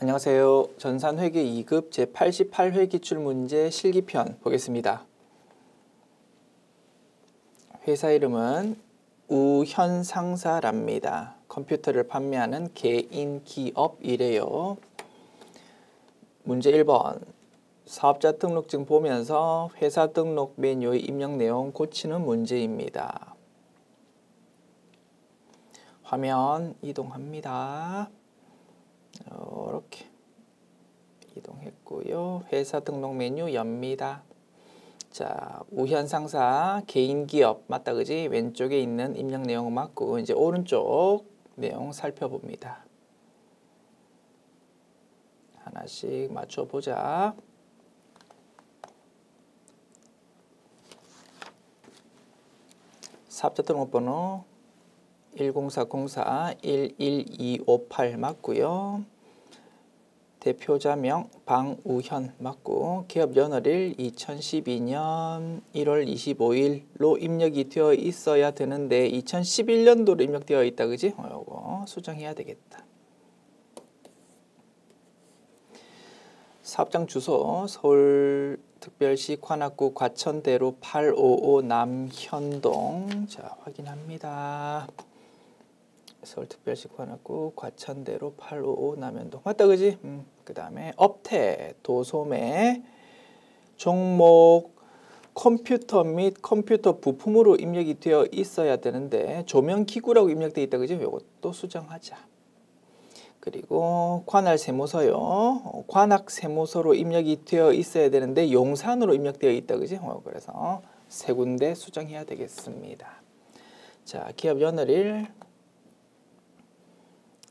안녕하세요. 전산회계 2급 제88회 기출문제 실기편 보겠습니다. 회사 이름은 우현상사랍니다. 컴퓨터를 판매하는 개인 기업이래요. 문제 1번. 사업자 등록증 보면서 회사 등록 메뉴의 입력 내용 고치는 문제입니다. 화면 이동합니다. 이렇게 이동했고요. 회사 등록 메뉴 엽니다. 자, 우현상사 개인기업 맞다 그지? 왼쪽에 있는 입력 내용 맞고 이제 오른쪽 내용 살펴봅니다. 하나씩 맞춰보자. 사업자 등록번호 10404-11258 맞고요. 대표자명 방우현 맞고 기업 연월일 2012년 1월 25일로 입력이 되어 있어야 되는데 2011년도로 입력되어 있다 그지? 이거 수정해야 되겠다. 사업장 주소 서울특별시 관악구 과천대로 855 남현동. 자, 확인합니다. 서울특별시 관악구 과천대로 855 남현동 맞다 그지? 그 다음에 업태 도소매 종목 컴퓨터 및 컴퓨터 부품으로 입력이 되어 있어야 되는데 조명기구라고 입력되어 있다 그지? 이것도 수정하자. 그리고 관할 세무서요. 관악 세무서로 입력이 되어 있어야 되는데 용산으로 입력되어 있다 그지? 그래서 세 군데 수정해야 되겠습니다. 자, 기업 연월일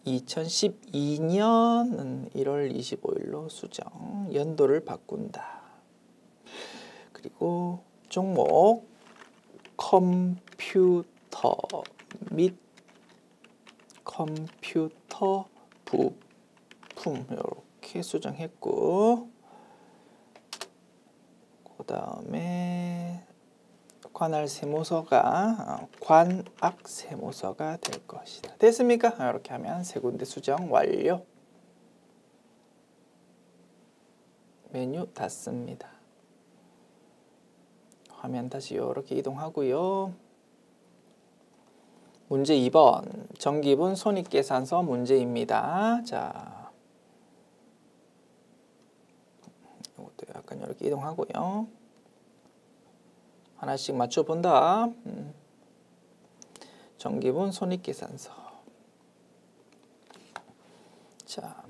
2012년 1월 25일로 수정, 연도를 바꾼다. 그리고 종목 컴퓨터 및 컴퓨터 부품 이렇게 수정했고, 그 다음에 관할 세무서가 관악 세무서가 될 것이다. 됐습니까? 이렇게 하면 세 군데 수정 완료. 메뉴 닫습니다. 화면 다시 이렇게 이동하고요. 문제 2번 정기분 손익계산서 문제입니다. 자, 이것도 약간 이렇게 이동하고요. 하나씩 맞춰본다. 정기분 손익계산서. 자,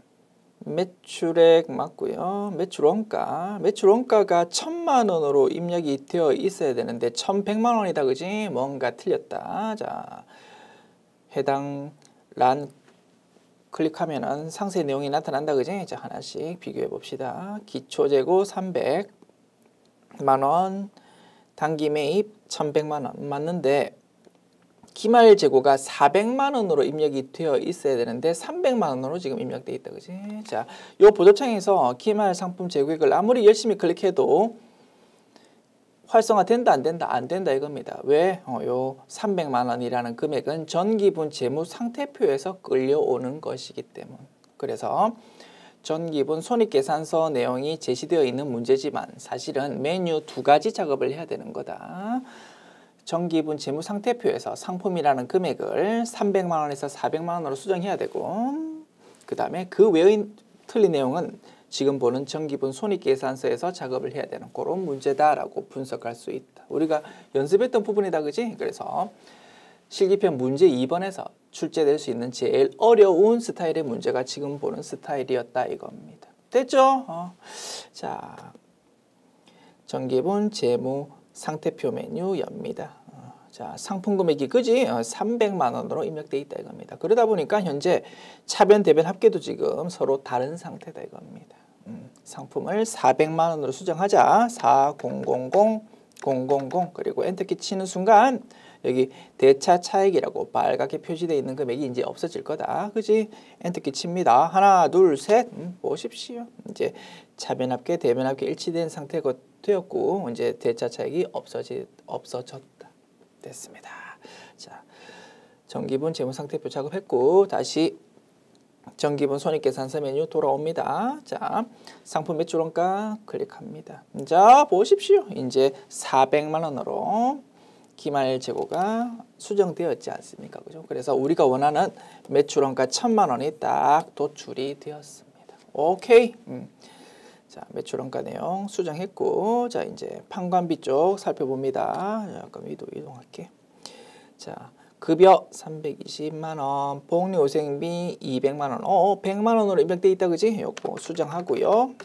매출액 맞고요. 매출원가. 매출원가가 1,000만 원으로 입력이 되어 있어야 되는데 1,100만 원이다 그지? 뭔가 틀렸다. 자, 해당 란 클릭하면은 상세 내용이 나타난다 그지? 자, 하나씩 비교해 봅시다. 기초재고 300만 원. 단기 매입 1,100만 원 맞는데 기말 재고가 400만 원으로 입력이 되어 있어야 되는데 300만 원으로 지금 입력되어 있다 그지? 자, 요 보조창에서 기말 상품 재고액을 아무리 열심히 클릭해도 활성화 된다 안 된다? 안 된다 이겁니다. 왜? 요 300만 원이라는 금액은 전기분 재무 상태표에서 끌려오는 것이기 때문. 그래서 전기분 손익계산서 내용이 제시되어 있는 문제지만 사실은 메뉴 두 가지 작업을 해야 되는 거다. 전기분 재무상태표에서 상품이라는 금액을 300만 원에서 400만 원으로 수정해야 되고, 그 다음에 그 외의 틀린 내용은 지금 보는 전기분 손익계산서에서 작업을 해야 되는 그런 문제다라고 분석할 수 있다. 우리가 연습했던 부분이다 그지? 그래서 실기편 문제 2번에서 출제될 수 있는 제일 어려운 스타일의 문제가 지금 보는 스타일이었다 이겁니다. 됐죠? 자, 전기분 재무 상태표 메뉴 엽니다. 자, 상품 금액이 그지? 300만 원으로 입력되어 있다 이겁니다. 그러다 보니까 현재 차변 대변 합계도 지금 서로 다른 상태다 이겁니다. 상품을 400만 원으로 수정하자. 4000000 그리고 엔터키 치는 순간 여기 대차 차액이라고 빨갛게 표시되어 있는 금액이 이제 없어질 거다. 그지? 엔터키 칩니다. 하나, 둘, 셋. 보십시오. 이제 차변합계, 대변합계 일치된 상태가 되었고 이제 대차 차액이 없어졌다. 됐습니다. 자, 전기분 재무상태표 작업했고 다시 정기분 손익계산서 메뉴 돌아옵니다. 자, 상품 매출 원가 클릭합니다. 자, 보십시오. 이제 400만 원으로 기말 재고가 수정되었지 않습니까? 그죠? 그래서 우리가 원하는 매출 원가 1000만 원이 딱 도출이 되었습니다. 오케이. 자, 매출 원가 내용 수정했고, 자, 이제 판관비 쪽 살펴봅니다. 약간 위로 이동할게. 자, 급여 320만 원, 복리후생비 200만 원. 100만 원으로 입력돼 있다, 그지? 요거 수정하고요.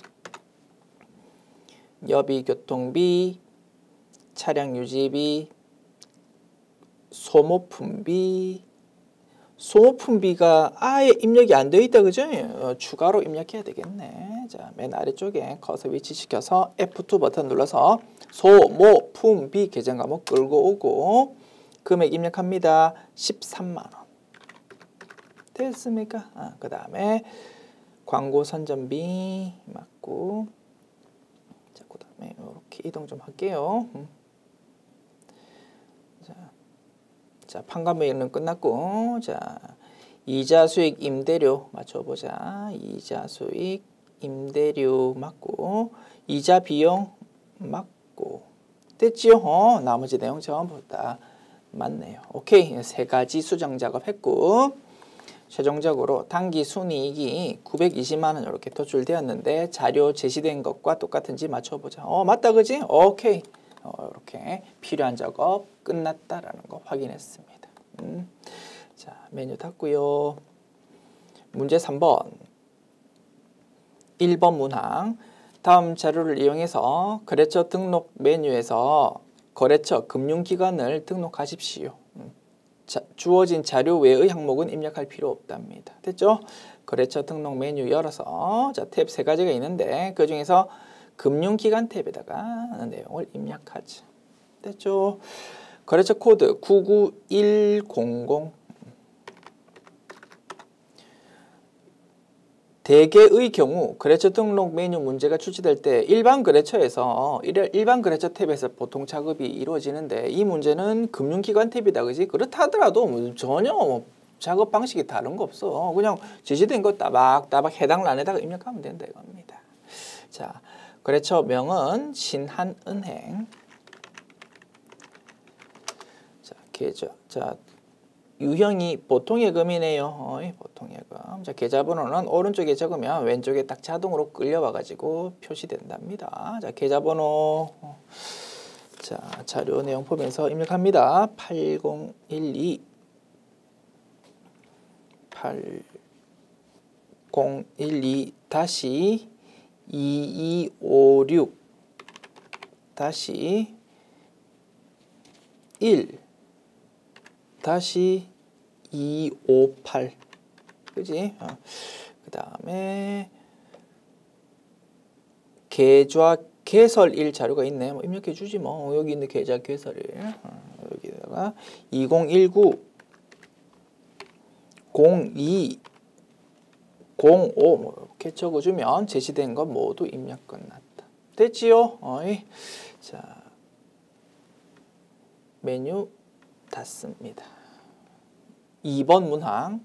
여비 교통비, 차량 유지비, 소모품비가 아예 입력이 안 되어 있다, 그죠? 추가로 입력해야 되겠네. 자, 맨 아래쪽에 커서 위치시켜서 F2 버튼 눌러서 소모품비 계정 과목 끌고 오고 금액 입력합니다. 13만 원. 됐습니까? 그 다음에 광고 선전비 맞고, 자, 그 다음에 이렇게 이동 좀 할게요. 자, 판관비는 끝났고, 자, 이자 수익 임대료 맞춰보자. 이자 수익 임대료 맞고, 이자 비용 맞고, 됐지요? 나머지 내용 전부 다 맞네요. 오케이, 세 가지 수정 작업했고, 최종적으로 당기 순이익이 920만 원 이렇게 도출되었는데 자료 제시된 것과 똑같은지 맞춰보자. 맞다, 그지? 오케이. 이렇게 필요한 작업 끝났다라는 거 확인했습니다. 자, 메뉴 닫고요. 문제 3번. 1번 문항. 다음 자료를 이용해서 거래처 등록 메뉴에서 거래처 금융기관을 등록하십시오. 자, 주어진 자료 외의 항목은 입력할 필요 없답니다. 됐죠? 거래처 등록 메뉴 열어서 자, 탭 세 가지가 있는데 그 중에서 금융기관 탭에다가 내용을 입력하지. 됐죠? 거래처 코드 99100. 대개의 경우 거래처 등록 메뉴 문제가 출제될 때 일반 거래처에서 일반 거래처 탭에서 보통 작업이 이루어지는데 이 문제는 금융기관 탭이다, 그지? 그렇다 하더라도 전혀 작업 방식이 다른 거 없어. 그냥 제시된 거 따박따박 해당란에다가 입력하면 된다 이겁니다. 자, 거래처명은 신한은행. 자, 계좌. 자, 유형이 보통예금이네요. 보통예금. 자, 계좌번호는 오른쪽에 적으면 왼쪽에 딱 자동으로 끌려와가지고 표시된답니다. 자, 계좌번호. 자, 자료 내용 보면서 입력합니다. 8012 8012 다시 2256 다시 1 다시 258 그지? 그 다음에 계좌 개설일 자료가 있네. 뭐 입력해 주지 뭐. 여기 있는 계좌 개설일. 여기다가 2019 02 05 뭐 이렇게 적어주면 제시된 것 모두 입력 끝났다. 됐지요? 자, 메뉴 닫습니다. 2번 문항.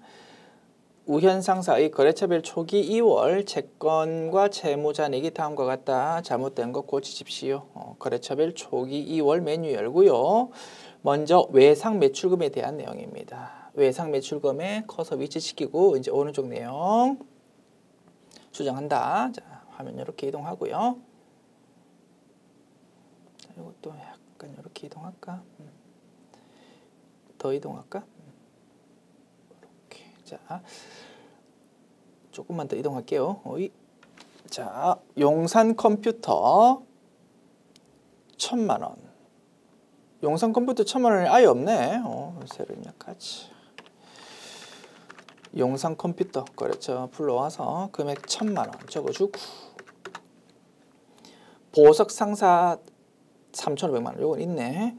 우현상사의 거래처별 초기 2월 채권과 채무잔액이 다음과 같다. 잘못된 거 고치십시오. 거래처별 초기 2월 메뉴 열고요. 먼저 외상 매출금에 대한 내용입니다. 외상 매출금에 커서 위치시키고 이제 오른쪽 내용 수정한다. 자, 화면 이렇게 이동하고요. 자, 이것도 약간 이렇게 이동할까? 더 이동할까? 이렇게. 자, 조금만 더 이동할게요. 자, 용산 컴퓨터 1000만 원. 용산 컴퓨터 1000만 원이 아예 없네. 새로 입력하지. 용산 컴퓨터 거래처 불러와서 금액 1000만 원 적어주고 보석 상사 3,500만 원 요건 있네.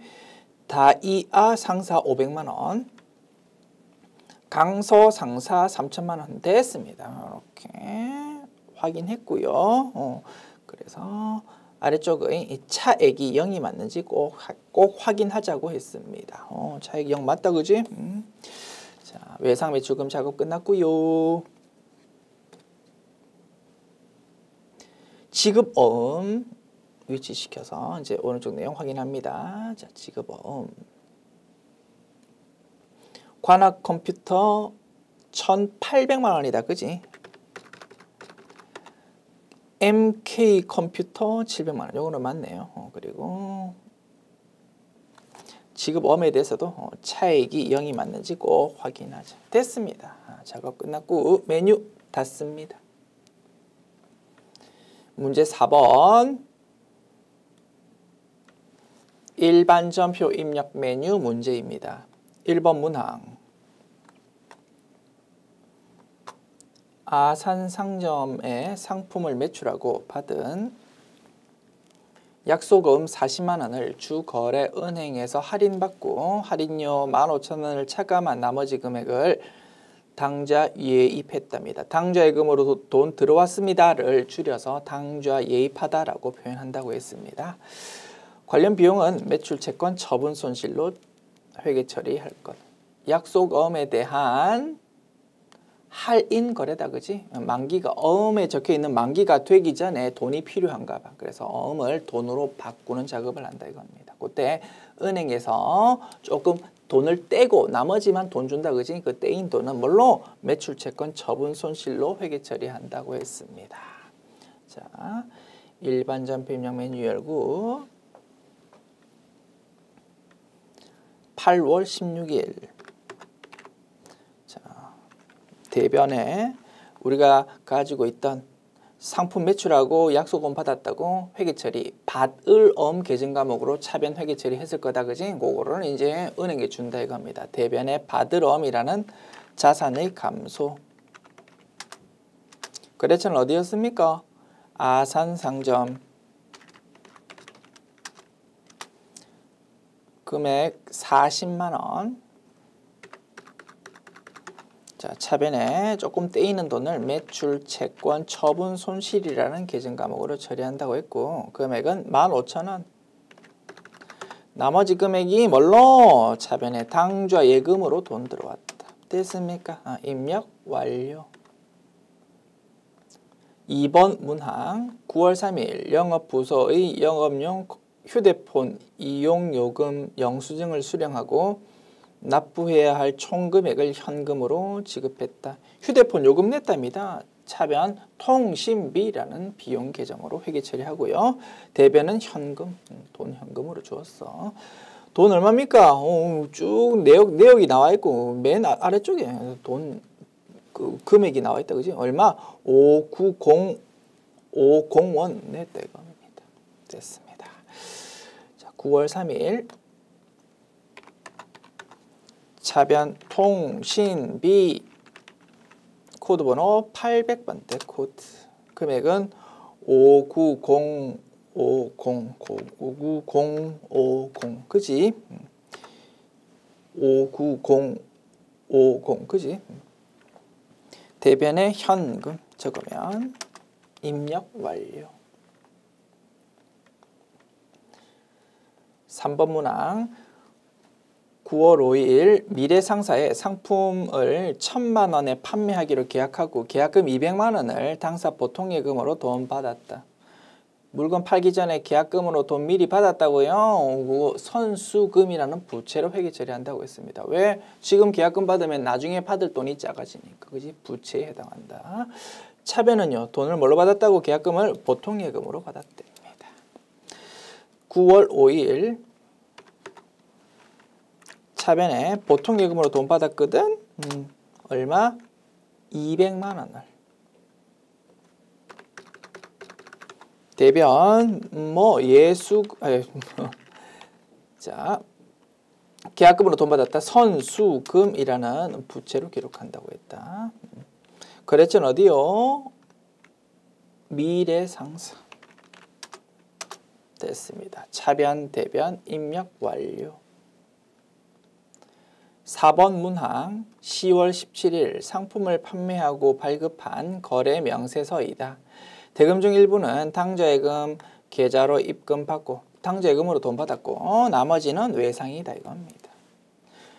다이아 상사 500만 원, 강서 상사 3,000만 원 됐습니다. 이렇게 확인했고요. 그래서 아래쪽의 차액이 0이 맞는지 꼭 확인하자고 했습니다. 차액이 0 맞다, 그지? 자, 외상 매출금 작업 끝났고요. 지급어음 위치시켜서 이제 오른쪽 내용 확인합니다. 자, 지급어음. 관악 컴퓨터 1,800만 원이다. 그지? MK 컴퓨터 700만 원. 요거는 맞네요. 그리고 지급어음에 대해서도 차액이 0이 맞는지 꼭 확인하자. 됐습니다. 작업 끝났고 메뉴 닫습니다. 문제 4번. 일반 점표 입력 메뉴 문제입니다. 1번 문항. 아산상점에 상품을 매출하고 받은 약속금 40만 원을 주거래은행에서 할인받고 할인료 15,000원을 차감한 나머지 금액을 당좌 예입했답니다. 당좌 예금으로 돈 들어왔습니다를 줄여서 당좌 예입하다라고 표현한다고 했습니다. 관련 비용은 매출 채권 처분 손실로 회계 처리할 것. 약속어음에 대한 할인 거래다. 그지? 만기가 어음에 적혀 있는 만기가 되기 전에 돈이 필요한가 봐. 그래서 어음을 돈으로 바꾸는 작업을 한다 이겁니다. 그때 은행에서 조금 돈을 떼고 나머지만 돈 준다. 그지? 그 떼인 돈은 뭘로? 매출 채권 처분 손실로 회계 처리한다고 했습니다. 자, 일반 점표 입력 메뉴 열고 8월 16일 대변에 우리가 가지고 있던 상품 매출하고 약속금 받았다고 회계처리 받을 어음 계정 과목으로 차변 회계처리 했을 거다. 그지? 그거를 이제 은행에 준다 이겁니다. 대변에 받을 어음이라는 자산의 감소. 거래처는 어디였습니까? 아산상점. 금액 40만 원. 자, 차변에 조금 떼이는 돈을 매출 채권 처분 손실이라는 계정 과목으로 처리한다고 했고 금액은 15,000원. 나머지 금액이 뭘로? 차변에 당좌 예금으로 돈 들어왔다. 됐습니까? 입력 완료. 2번 문항 9월 3일 영업부서의 영업용 휴대폰 이용요금 영수증을 수령하고 납부해야 할 총금액을 현금으로 지급했다. 휴대폰 요금 냈답니다. 차변 통신비라는 비용 계정으로 회계 처리하고요. 대변은 현금, 돈 현금으로 주었어. 돈 얼마입니까? 쭉 내역이 나와 있고 맨 아래쪽에 돈 그 금액이 나와 있다. 그지? 얼마? 590원 냈다 이겁니다. 됐습니다. 자, 9월 3일 차변 통신비 코드번호 800번대 코드. 금액은 59050 그지? 59050 그지? 대변에 현금 적으면 입력 완료. 3번 문항 9월 5일 미래 상사에 상품을 1,000만 원에 판매하기로 계약하고 계약금 200만 원을 당사 보통예금으로 돈 받았다. 물건 팔기 전에 계약금으로 돈 미리 받았다고요? 선수금이라는 부채로 회계 처리한다고 했습니다. 왜? 지금 계약금 받으면 나중에 받을 돈이 작아지니까. 그지? 부채에 해당한다. 차변은요. 돈을 뭘로 받았다고? 계약금을 보통예금으로 받았답니다. 9월 5일 차변에 보통예금으로 돈 받았거든? 얼마? 200만 원을. 대변 자, 계약금으로 돈 받았다. 선수금이라는 부채로 기록한다고 했다. 거래처는 어디요? 미래상사. 됐습니다. 차변, 대변, 입력 완료. 4번 문항 10월 17일 상품을 판매하고 발급한 거래 명세서이다. 대금 중 일부는 당좌예금 계좌로 입금받고 당좌예금으로 돈 받았고 나머지는 외상이다 이겁니다.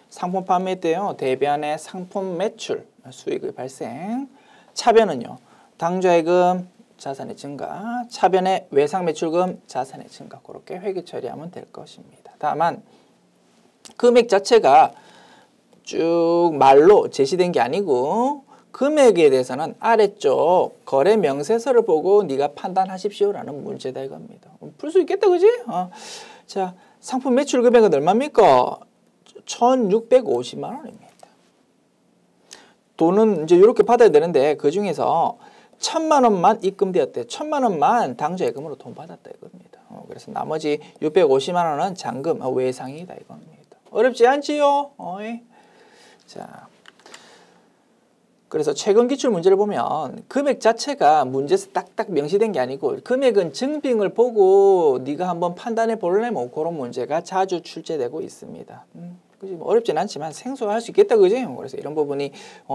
상품 판매 때요. 대변의 상품 매출 수익의 발생. 차변은요. 당좌예금 자산의 증가, 차변의 외상 매출금 자산의 증가 그렇게 회계 처리하면 될 것입니다. 다만 금액 자체가 쭉 말로 제시된 게 아니고 금액에 대해서는 아래쪽 거래 명세서를 보고 네가 판단하십시오라는 문제다 이겁니다. 풀 수 있겠다 그지? 자, 상품 매출 금액은 얼마입니까? 1,650만 원입니다. 돈은 이제 이렇게 받아야 되는데 그 중에서 1,000만 원만 입금되었대. 1,000만 원만 당좌예금으로 돈 받았다 이겁니다. 그래서 나머지 650만 원은 잔금, 외상이다 이겁니다. 어렵지 않지요? 자, 그래서 최근 기출 문제를 보면 금액 자체가 문제에서 딱딱 명시된 게 아니고 금액은 증빙을 보고 네가 한번 판단해 볼래? 뭐 그런 문제가 자주 출제되고 있습니다. 그지? 뭐 어렵진 않지만 생소할 수 있겠다, 그지? 그래서 이런 부분이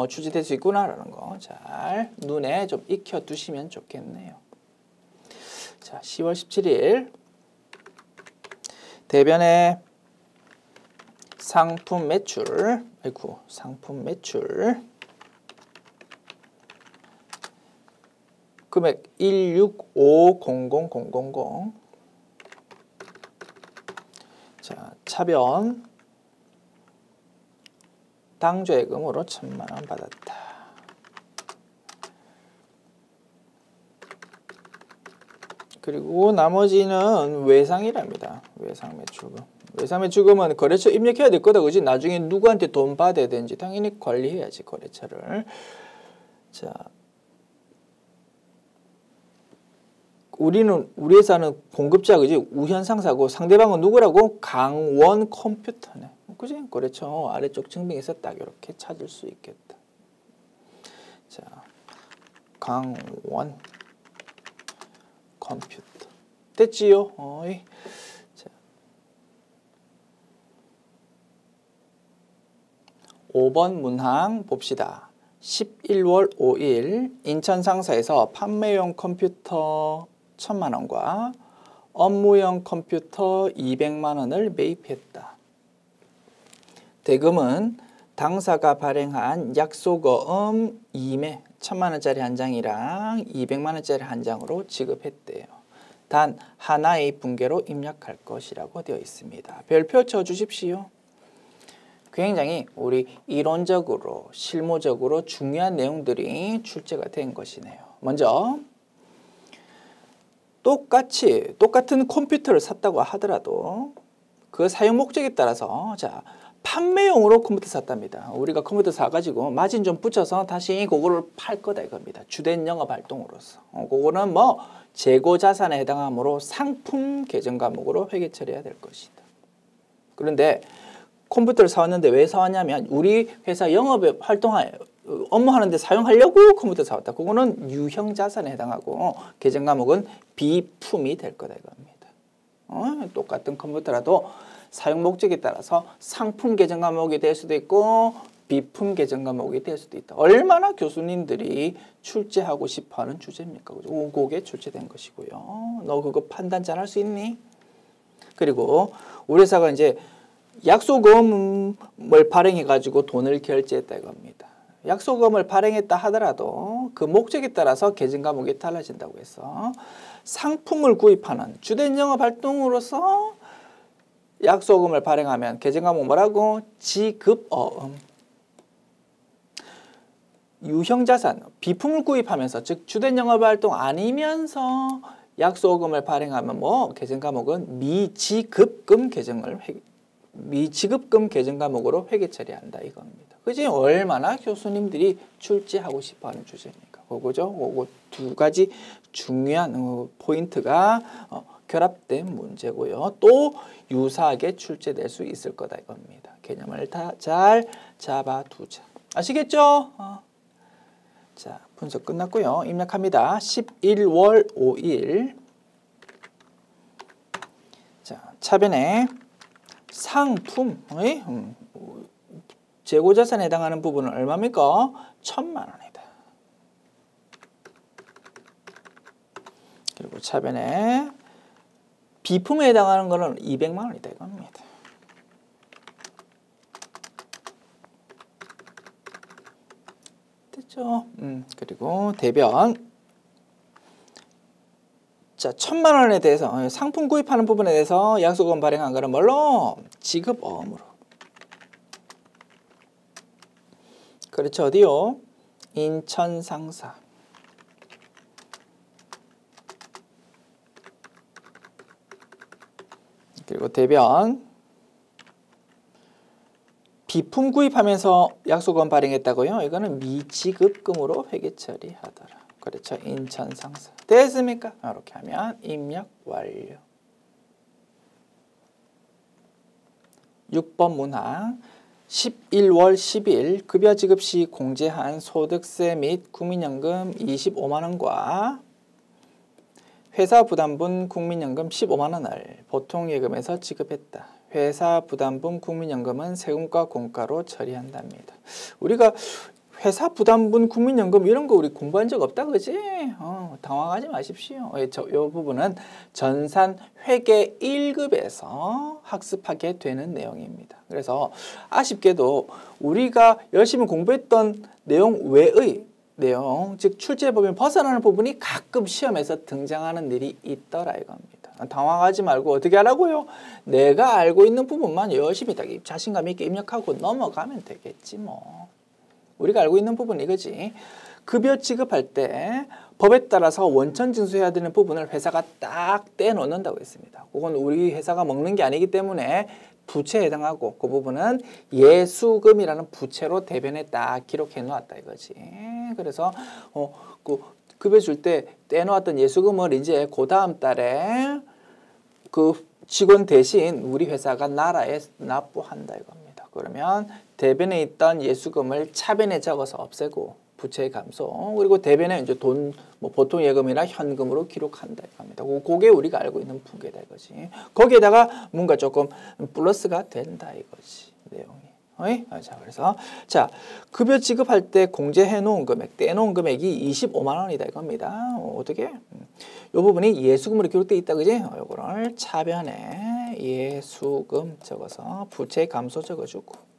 출제될 수 있구나라는 거 잘 눈에 좀 익혀 두시면 좋겠네요. 자, 10월 17일 대변의 상품 매출, 상품 매출 금액 1650000. 자, 차변 당좌예금으로 1,000만 원 받았다. 그리고 나머지는 외상이랍니다. 외상 매출금. 외상 매출금은 거래처 입력해야 될 거다, 그지? 나중에 누구한테 돈 받아야 되는지 당연히 관리해야지, 거래처를. 자, 우리 회사는 공급자, 그지? 우현상사고 상대방은 누구라고? 강원 컴퓨터네. 그지? 거래처 아래쪽 증빙에서 딱 이렇게 찾을 수 있겠다. 자, 강원 컴퓨터. 됐지요? 자, 5번 문항 봅시다. 11월 5일 인천 상사에서 판매용 컴퓨터 1,000만 원과 업무용 컴퓨터 200만 원을 매입했다. 대금은 당사가 발행한 약속어음 2매 1,000만 원짜리 한 장이랑 200만 원짜리 한 장으로 지급했대요. 단 하나의 분계로 입력할 것이라고 되어 있습니다. 별표 쳐주십시오. 굉장히 우리 이론적으로 실무적으로 중요한 내용들이 출제가 된 것이네요. 먼저 똑같은 컴퓨터를 샀다고 하더라도 그 사용 목적에 따라서 자, 판매용으로 컴퓨터 샀답니다. 우리가 컴퓨터 사가지고 마진 좀 붙여서 다시 그거를 팔 거다 이겁니다. 주된 영업 활동으로서. 그거는 뭐 재고 자산에 해당하므로 상품 계정 과목으로 회계 처리해야 될 것이다. 그런데 컴퓨터를 사왔는데 왜 사왔냐면 우리 회사 영업에 업무하는데 사용하려고 컴퓨터 사왔다. 그거는 유형 자산에 해당하고 계정 과목은 비품이 될 거다 이겁니다. 똑같은 컴퓨터라도 사용 목적에 따라서 상품 계정 과목이 될 수도 있고 비품 계정 과목이 될 수도 있다. 얼마나 교수님들이 출제하고 싶어하는 주제입니까? 그게 출제된 것이고요. 너 그거 판단 잘 할 수 있니? 그리고 우리 회사가 이제 약속금을 발행해가지고 돈을 결제했다 이겁니다. 약속금을 발행했다 하더라도 그 목적에 따라서 계정 과목이 달라진다고 해서 상품을 구입하는 주된 영업 활동으로서 약속금을 발행하면 계정 과목 뭐라고? 지급어음. 유형자산, 비품을 구입하면서 즉 주된 영업 활동 아니면서 약속금을 발행하면 뭐 계정 과목은 미지급금 계정 과목으로 회계 처리한다 이겁니다. 그지? 얼마나 교수님들이 출제하고 싶어하는 주제입니까? 그거죠. 그거 두 가지 중요한 포인트가 결합된 문제고요. 또 유사하게 출제될 수 있을 거다 이겁니다. 개념을 다 잘 잡아두자. 아시겠죠? 자, 분석 끝났고요. 입력합니다. 11월 5일. 자, 차변에 상품, 재고자산에 해당하는 부분은 얼마입니까? 1,000만 원이다. 그리고 차변에 비품에 해당하는 것은 200만 원이다 이겁니다. 됐죠? 그리고 대변 자, 1,000만 원에 대해서 상품 구입하는 부분에 대해서 약속금 발행한 거는 뭘로? 지급어음으로. 그렇죠. 어디요? 인천상사. 그리고 대변. 비품 구입하면서 약속금 발행했다고요? 이거는 미지급금으로 회계 처리하더라. 그렇죠. 인천상사. 됐습니까? 이렇게 하면 입력 완료. 6번 문항. 11월 10일 급여 지급 시 공제한 소득세 및 국민연금 25만 원과 회사 부담분 국민연금 15만 원을 보통예금에서 지급했다. 회사 부담분 국민연금은 세금과 공과로 처리한답니다. 우리가 회사 부담분 국민연금 이런 거 우리 공부한 적 없다 그지? 당황하지 마십시오. 이 부분은 전산 회계 1급에서 학습하게 되는 내용입니다. 그래서 아쉽게도 우리가 열심히 공부했던 내용 외의 내용, 즉 출제에 보면 벗어나는 부분이 가끔 시험에서 등장하는 일이 있더라 이겁니다. 당황하지 말고 어떻게 하라고요? 내가 알고 있는 부분만 열심히 자신감 있게 입력하고 넘어가면 되겠지 뭐. 우리가 알고 있는 부분 이거지. 급여 지급할 때 법에 따라서 원천 징수해야 되는 부분을 회사가 딱 떼놓는다고 했습니다. 그건 우리 회사가 먹는 게 아니기 때문에 부채에 해당하고 그 부분은 예수금이라는 부채로 대변에 딱 기록해 놓았다 이거지. 그래서 그 급여 줄 때 떼놓았던 예수금을 이제 그 다음 달에 그 직원 대신 우리 회사가 나라에 납부한다 이겁니다. 그러면 대변에 있던 예수금을 차변에 적어서 없애고 부채 감소, 그리고 대변에 이제 돈, 뭐 보통 예금이나 현금으로 기록한다 이겁니다. 그게 우리가 알고 있는 풍계다 이거지. 거기에다가 뭔가 조금 플러스가 된다 이거지 내용이. 자, 그래서 자 급여 지급할 때 공제해 놓은 금액, 떼놓은 금액이 25만 원이다 이겁니다. 어떻게? 이 부분이 예수금으로 기록되어 있다 그지? 요거를 차변에 예수금 적어서 부채 감소 적어주고.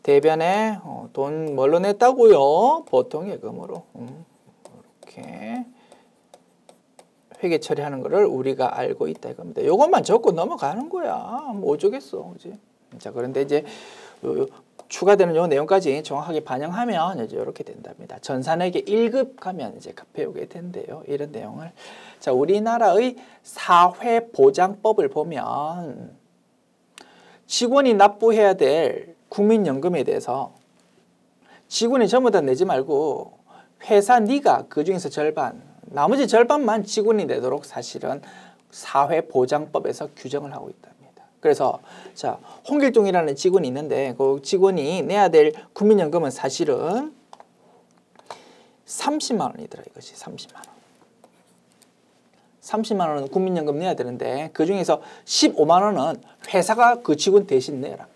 대변에 돈 뭘로 냈다고요? 보통 예금으로. 이렇게 회계 처리하는 거를 우리가 알고 있다 이겁니다. 이것만 적고 넘어가는 거야. 뭐 어쩌겠어, 그지? 자, 그런데 이제 추가되는 요 내용까지 정확하게 반영하면 이제 이렇게 된답니다. 전산회계 1급 가면 이제 배우게 된대요. 이런 내용을. 자, 우리나라의 사회보장법을 보면 직원이 납부해야 될 국민연금에 대해서 직원이 전부 다 내지 말고 회사 네가 그중에서 절반, 나머지 절반만 직원이 내도록 사실은 사회보장법에서 규정을 하고 있답니다. 그래서 자, 홍길동이라는 직원이 있는데 그 직원이 내야 될 국민연금은 사실은 30만 원이더라 이것이. 30만 원. 30만 원은 국민연금 내야 되는데 그중에서 15만 원은 회사가 그 직원 대신 내랍니다.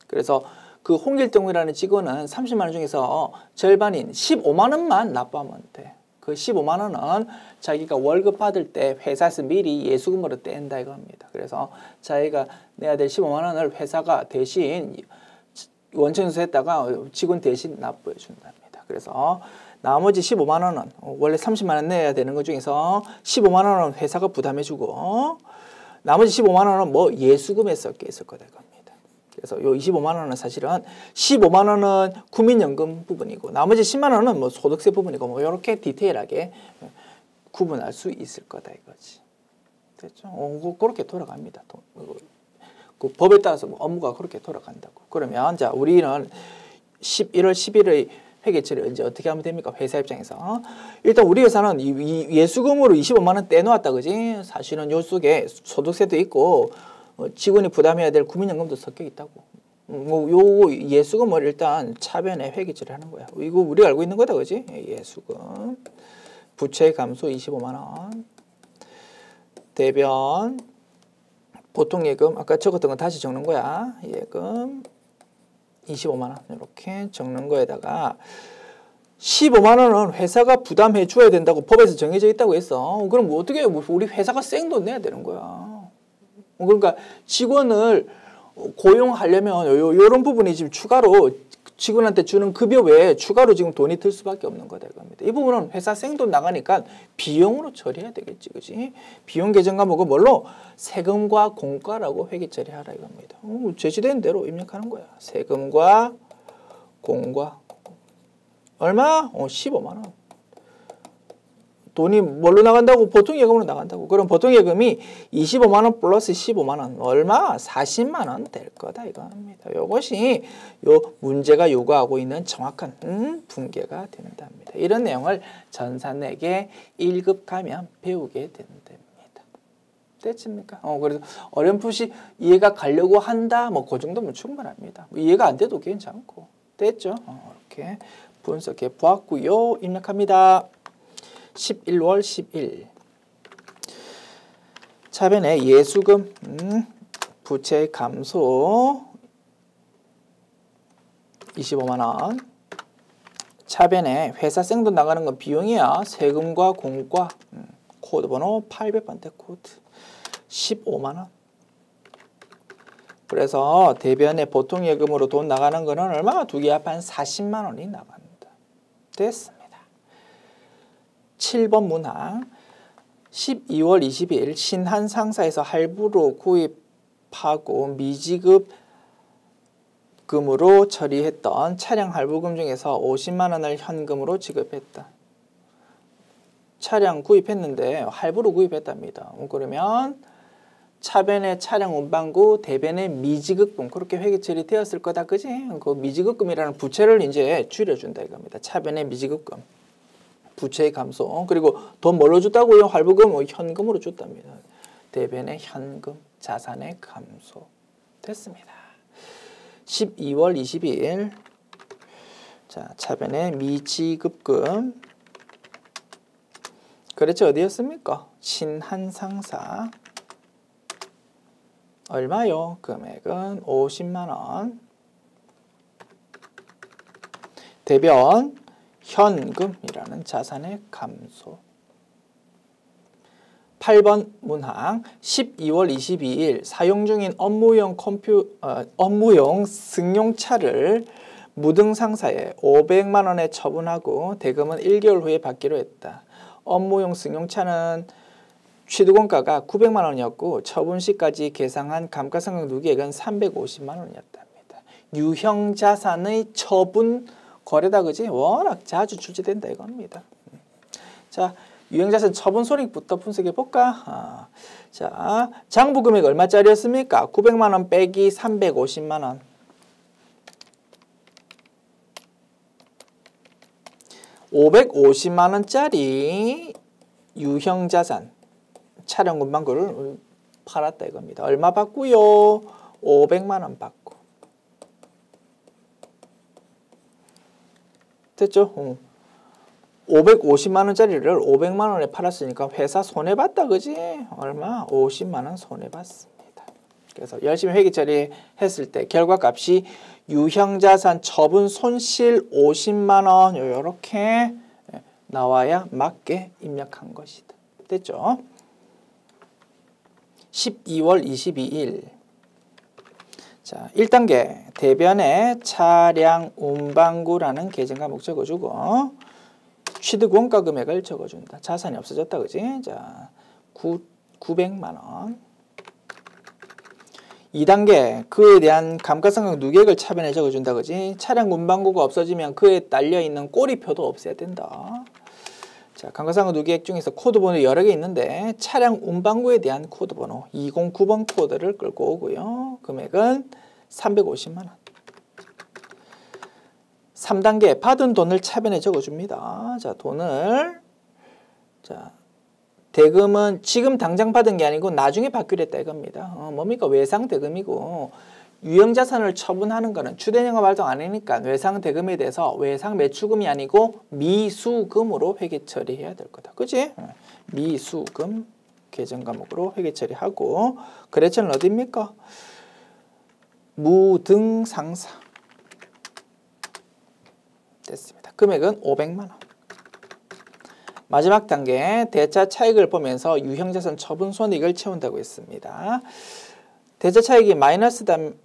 그래서 그 홍길동이라는 직원은 30만 원 중에서 절반인 15만 원만 납부하면 돼. 그 15만 원은 자기가 월급 받을 때 회사에서 미리 예수금으로 뗀다 이겁니다. 그래서 자기가 내야 될 15만 원을 회사가 대신 원천징수했다가 직원 대신 납부해 준답니다. 그래서 나머지 15만 원은 원래 30만 원 내야 되는 것 중에서 15만 원은 회사가 부담해 주고 나머지 15만 원은 뭐 예수금에 섞여 있을 거다 이겁니다. 그래서 요 25만 원은 사실은 15만 원은 국민연금 부분이고 나머지 10만 원은 뭐 소득세 부분이고 뭐 이렇게 디테일하게 구분할 수 있을 거다 이거지. 됐죠? 그렇게 돌아갑니다. 그 법에 따라서 뭐 업무가 그렇게 돌아간다고. 그러면 자, 우리는 11월 10일의 회계처리 언제 어떻게 하면 됩니까? 회사 입장에서. 일단 우리 회사는 예수금으로 25만 원 떼놓았다 그지? 사실은 요 속에 소득세도 있고 직원이 부담해야 될 국민연금도 섞여 있다고. 요 예수금을 일단 차변에 회계처리 하는 거야. 이거 우리가 알고 있는 거다, 그지? 예수금. 부채 감소 25만 원. 대변. 보통 예금. 아까 적었던 건 다시 적는 거야. 예금. 25만 원. 이렇게 적는 거에다가 15만 원은 회사가 부담해 줘야 된다고 법에서 정해져 있다고 했어. 그럼 뭐 어떻게 우리 회사가 생돈 내야 되는 거야. 그러니까 직원을 고용하려면 이런 부분이 지금 추가로 직원한테 주는 급여 외에 추가로 지금 돈이 들 수밖에 없는 거다 이겁니다. 이 부분은 회사 생돈 나가니까 비용으로 처리해야 되겠지, 그지? 비용 계정 과목은 뭘로? 세금과 공과라고 회계 처리하라 이겁니다. 제시된 대로 입력하는 거야. 세금과 공과. 얼마? 15만 원. 돈이 뭘로 나간다고? 보통예금으로 나간다고. 그럼 보통예금이 25만 원 플러스 15만 원. 얼마? 40만 원 될 거다 이겁니다. 이것이 요 문제가 요구하고 있는 정확한 분계가 된답니다. 이런 내용을 전산에게 1급 가면 배우게 된답니다. 됐습니까? 그래서 어렴풋이 이해가 가려고 한다. 뭐 그 정도면 충분합니다. 이해가 안 돼도 괜찮고. 됐죠? 이렇게 분석해 보았고요. 입력합니다. 11월 10일 차변에 예수금 부채 감소 25만 원. 차변에 회사 생돈 나가는 건 비용이야. 세금과 공과 코드 번호 800번대 코드 15만 원. 그래서 대변에 보통 예금으로 돈 나가는 거는 얼마? 두 개 합한 40만 원이 나간다. 됐습니다. 7번 문항 12월 20일 신한 상사에서 할부로 구입하고 미지급금으로 처리했던 차량 할부금 중에서 50만 원을 현금으로 지급했다. 차량 구입했는데 할부로 구입했답니다. 그러면 차변의 차량 운반구, 대변의 미지급금 그렇게 회계 처리되었을 거다, 그지? 그 미지급금이라는 부채를 이제 줄여준다 이겁니다. 차변의 미지급금. 부채의 감소. 그리고 돈 뭘로 줬다고요? 할부금 현금으로 줬답니다. 대변의 현금, 자산의 감소. 됐습니다. 12월 20일 자, 차변의 미지급금. 그렇죠. 어디였습니까? 신한상사. 얼마요? 금액은 50만 원. 대변 현금이라는 자산의 감소. 8번 문항 12월 22일 사용 중인 업무용 승용차를 무등상사에 500만 원에 처분하고 대금은 1개월 후에 받기로 했다. 업무용 승용차는 취득원가가 900만 원이었고 처분 시까지 계상한 감가상각 누계액은 350만 원이었답니다. 유형자산의 처분 거래다, 그지? 워낙 자주 출제된다 이겁니다. 자, 유형자산 처분 손익부터 분석해 볼까? 자, 장부금액 얼마짜리였습니까? 900만 원 빼기 350만 원. 550만 원짜리 유형자산 차량 운반구를 팔았다 이겁니다. 얼마 받고요? 500만 원 받고. 됐죠? 550만 원짜리를 500만 원에 팔았으니까 회사 손해봤다, 그지? 얼마? 50만 원 손해봤습니다. 그래서 열심히 회계 처리했을 때 결과값이 유형자산 처분 손실 50만 원 이렇게 나와야 맞게 입력한 것이다. 됐죠? 12월 22일 자, 1단계 대변에 차량 운반구라는 계정 과목 적어주고 취득 원가 금액을 적어준다. 자산이 없어졌다, 그지? 자, 900만 원. 2단계 그에 대한 감가상각 누계액을 차변에 적어준다, 그지? 차량 운반구가 없어지면 그에 딸려있는 꼬리표도 없애야 된다. 자, 감가상각 누계액 중에서 코드 번호 여러 개 있는데 차량 운반구에 대한 코드 번호 209번 코드를 끌고 오고요. 금액은 350만 원. 3단계 받은 돈을 차변에 적어줍니다. 자, 돈을 자 대금은 지금 당장 받은 게 아니고 나중에 받기로 했다 이겁니다. 뭡니까? 외상대금이고 유형자산을 처분하는 거는 추대영업 활동 아니니까 외상대금에 대해서 외상매출금이 아니고 미수금으로 회계 처리해야 될 거다. 그치? 미수금 계정과목으로 회계 처리하고 거래처는 어디입니까? 무등상사. 됐습니다. 금액은 500만 원. 마지막 단계 대차 차익을 보면서 유형자산 처분 손익을 채운다고 했습니다. 대차 차익이 마이너스다는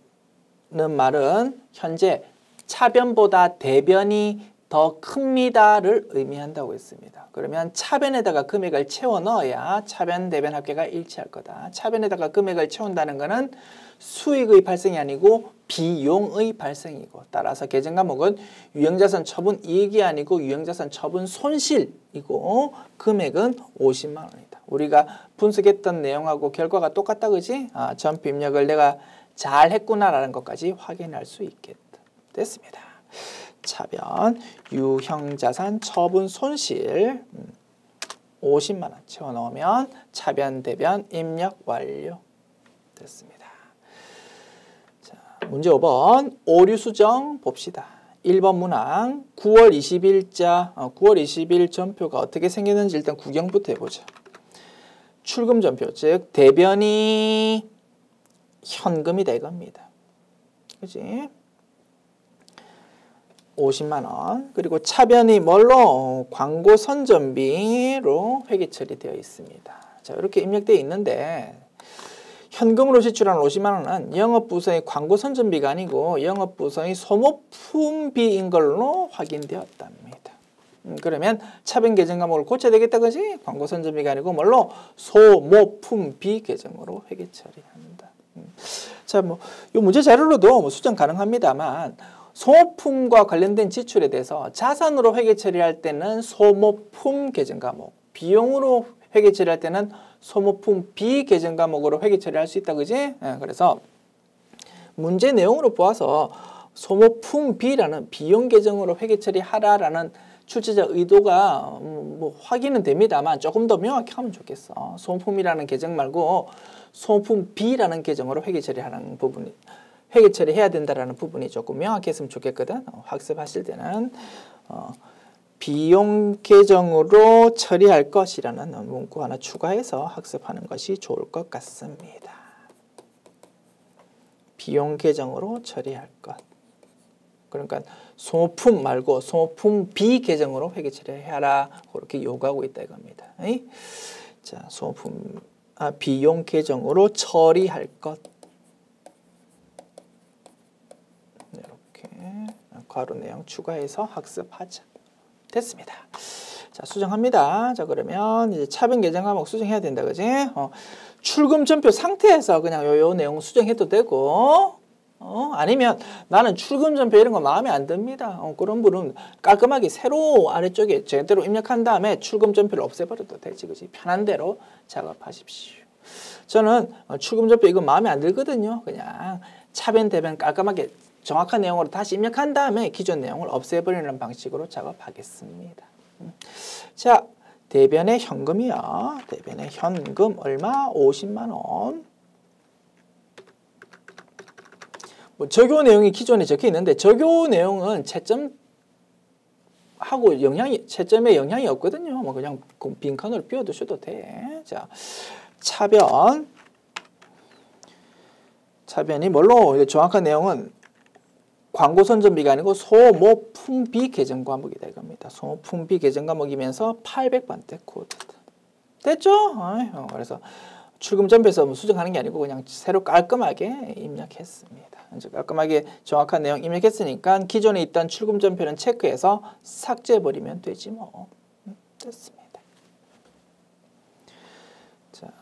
말은 현재 차변보다 대변이 더 큽니다를 의미한다고 했습니다. 그러면 차변에다가 금액을 채워 넣어야 차변 대변 합계가 일치할 거다. 차변에다가 금액을 채운다는 것은 수익의 발생이 아니고 비용의 발생이고, 따라서 계정 과목은 유형자산 처분 이익이 아니고 유형자산 처분 손실이고, 금액은 50만 원이다. 우리가 분석했던 내용하고 결과가 똑같다, 그지? 전표 입력을 내가 잘 했구나라는 것까지 확인할 수 있겠다. 됐습니다. 차변 유형자산 처분 손실 50만 원 채워 넣으면 차변 대변 입력 완료. 됐습니다. 자, 문제 5번 오류 수정 봅시다. 1번 문항 9월 20일자 9월 20일 전표가 어떻게 생겼는지 일단 구경부터 해보자. 출금 전표, 즉 대변이 현금이다 이겁니다. 그지? 50만 원. 그리고 차변이 뭘로? 광고 선전비로 회계 처리되어 있습니다. 자, 이렇게 입력되어 있는데 현금으로 지출한 50만 원은 영업부서의 광고 선전비가 아니고 영업부서의 소모품비인 걸로 확인되었답니다. 그러면 차변 계정 과목을 고쳐야 되겠다, 그지? 광고 선전비가 아니고 뭘로? 소모품비 계정으로 회계 처리한다. 자, 뭐 이 문제 자료로도 뭐 수정 가능합니다만, 소모품과 관련된 지출에 대해서 자산으로 회계 처리할 때는 소모품 계정 과목, 비용으로 회계 처리할 때는 소모품 비계정 과목으로 회계 처리할 수 있다, 그지? 그래서 문제 내용으로 보아서 소모품 비라는 비용 계정으로 회계 처리하라라는 출제자 의도가 뭐 확인은 됩니다만 조금 더 명확히 하면 좋겠어. 소모품이라는 계정 말고 소모품 비라는 계정으로 회계 처리하는 부분이, 회계 처리해야 된다라는 부분이 조금 명확했으면 좋겠거든. 학습하실 때는 비용 계정으로 처리할 것이라는 문구 하나 추가해서 학습하는 것이 좋을 것 같습니다. 비용 계정으로 처리할 것. 그러니까 소모품 말고 소모품 비계정으로 회계 처리해라, 그렇게 요구하고 있다 이겁니다. 자, 소모품 비용 계정으로 처리할 것. 괄호 내용 추가해서 학습하자. 됐습니다. 자, 수정합니다. 자, 그러면 이제 차변 계정 과목 수정해야 된다, 그지? 출금 전표 상태에서 그냥 요 내용 수정해도 되고, 아니면 나는 출금 전표 이런 거 마음에 안 듭니다. 그런 분은 깔끔하게 세로 아래쪽에 제대로 입력한 다음에 출금 전표를 없애버려도 되지, 그지? 편한 대로 작업하십시오. 저는 출금 전표 이거 마음에 안 들거든요. 그냥 차변 대변 깔끔하게 정확한 내용으로 다시 입력한 다음에 기존 내용을 없애버리는 방식으로 작업하겠습니다. 자, 대변의 현금이요. 대변의 현금 얼마? 50만 원. 뭐 적요 내용이 기존에 적혀 있는데 적요 내용은 채점하고 채점에 영향이 없거든요. 뭐 그냥 빈칸으로 비워두셔도 돼. 자, 차변이 뭘로? 정확한 내용은 광고 선전비가 아니고 소모품비 계정 과목이다 이겁니다. 소모품비 계정 과목이면서 800번대 코드다. 됐죠? 그래서 출금 전표에서 뭐 수정하는 게 아니고 그냥 새로 깔끔하게 입력했습니다. 이제 깔끔하게 정확한 내용 입력했으니까 기존에 있던 출금 전표는 체크해서 삭제해버리면 되지 뭐. 됐습니다. 자,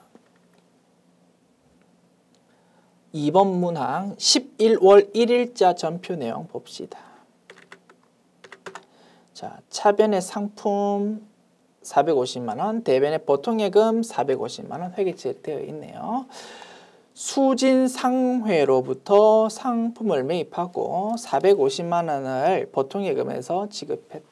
2번 문항 11월 1일자 전표 내용 봅시다. 자, 차변의 상품 450만 원, 대변의 보통예금 450만 원 회계 처리되어 있네요. 수진상회로부터 상품을 매입하고 450만 원을 보통예금에서 지급했다.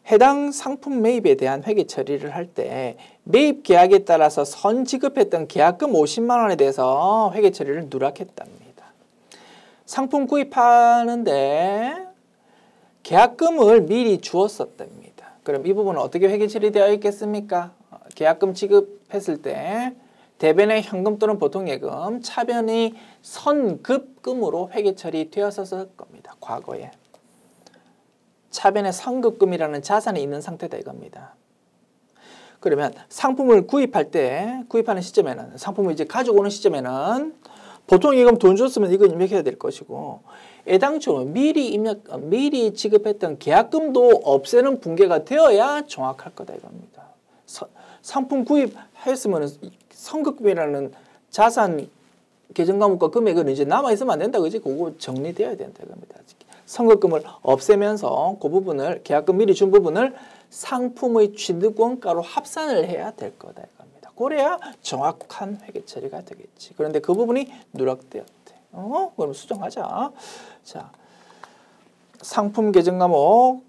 해당 상품 매입에 대한 회계 처리를 할 때 매입 계약에 따라서 선 지급했던 계약금 50만 원에 대해서 회계 처리를 누락했답니다. 상품 구입하는데 계약금을 미리 주었었답니다. 그럼 이 부분은 어떻게 회계 처리되어 있겠습니까? 계약금 지급했을 때 대변의 현금 또는 보통예금, 차변이 선급금으로 회계 처리되었었을 겁니다. 과거에. 차변의 선급금이라는 자산이 있는 상태다 이겁니다. 그러면 상품을 구입할 때, 구입하는 시점에는, 상품을 이제 가지고 오는 시점에는 보통예금 돈 줬으면 이건 입력해야 될 것이고, 애당초 미리 지급했던 계약금도 없애는 분계가 되어야 정확할 거다 이겁니다. 상품 구입했으면 선급금이라는 자산 계정 과목과 금액은 이제 남아 있으면 안 된다, 그지? 그거 정리되어야 된다 이겁니다. 선급금을 없애면서 그 부분을 계약금 미리 준 부분을 상품의 취득원가로 합산을 해야 될 거다 이겁니다. 그래야 정확한 회계 처리가 되겠지. 그런데 그 부분이 누락되었대. 그럼 수정하자. 자, 상품 계정 과목